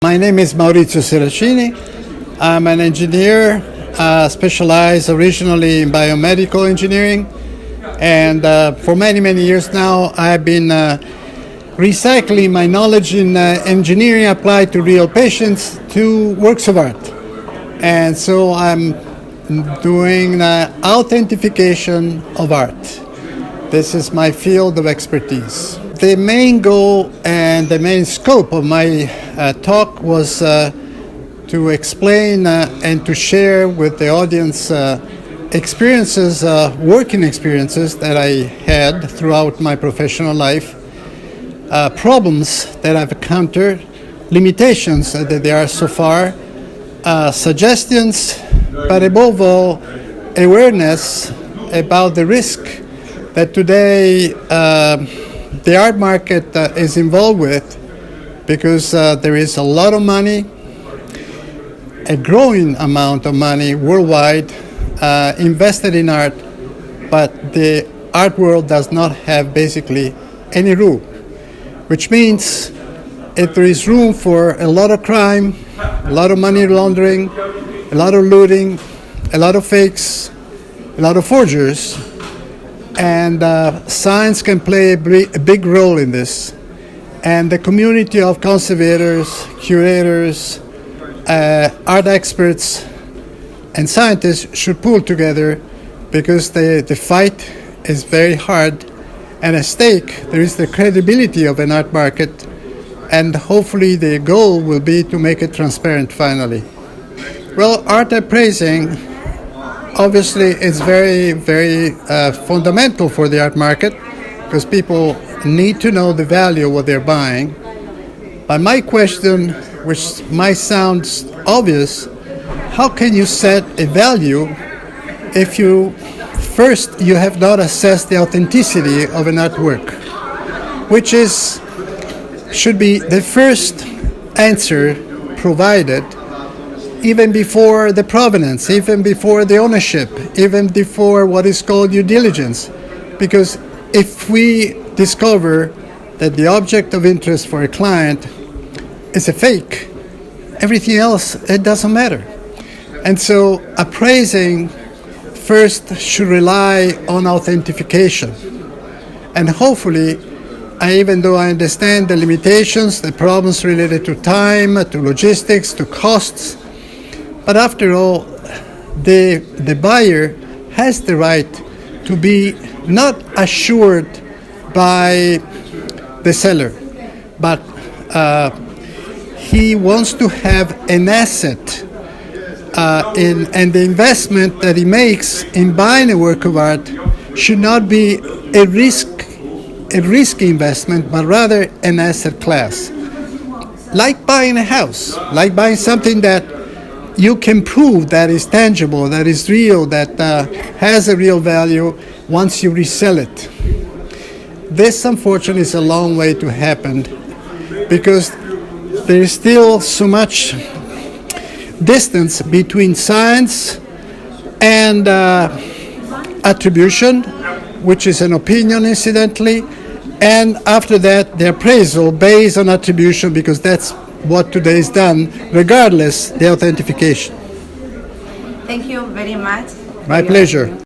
My name is Maurizio Seracini. I'm an engineer, specialized originally in biomedical engineering. And for many years now, I've been recycling my knowledge in engineering applied to real patients to works of art. And so I'm doing authentication of art. This is my field of expertise. The main goal and the main scope of my talk was to explain and to share with the audience experiences, working experiences that I had throughout my professional life, problems that I've encountered, limitations that there are so far, suggestions, but above all, awareness about the risk that today the art market is involved with, because there is a lot of money, a growing amount of money worldwide invested in art, but the art world does not have basically any rule, which means if there is room for a lot of crime, a lot of money laundering, a lot of looting, a lot of fakes, a lot of forgers, and science can play a big role in this. And the community of conservators, curators, art experts, and scientists should pull together, because the fight is very hard, and at stake there is the credibility of an art market, and hopefully the goal will be to make it transparent finally. Well, art appraising obviously is very fundamental for the art market, because people need to know the value of what they're buying. But my question, which might sound obvious, how can you set a value if you have not assessed the authenticity of an artwork, which should be the first answer provided, even before the provenance, even before the ownership, even before what is called due diligence. Because if we discover that the object of interest for a client is a fake, everything else, it doesn't matter. And so appraising first should rely on authentication. And hopefully, even though I understand the limitations, the problems related to time, to logistics, to costs, but after all, the buyer has the right to be not assured by the seller, but he wants to have an asset, and the investment that he makes in buying a work of art should not be a risky investment, but rather an asset class. Like buying a house, like buying something that you can prove that is tangible, that is real, that has a real value once you resell it. This, unfortunately, is a long way to happen, because there is still so much distance between science and attribution, which is an opinion, incidentally, and after that, the appraisal based on attribution, because that's what today is done, regardless the authentication. Thank you very much. My pleasure.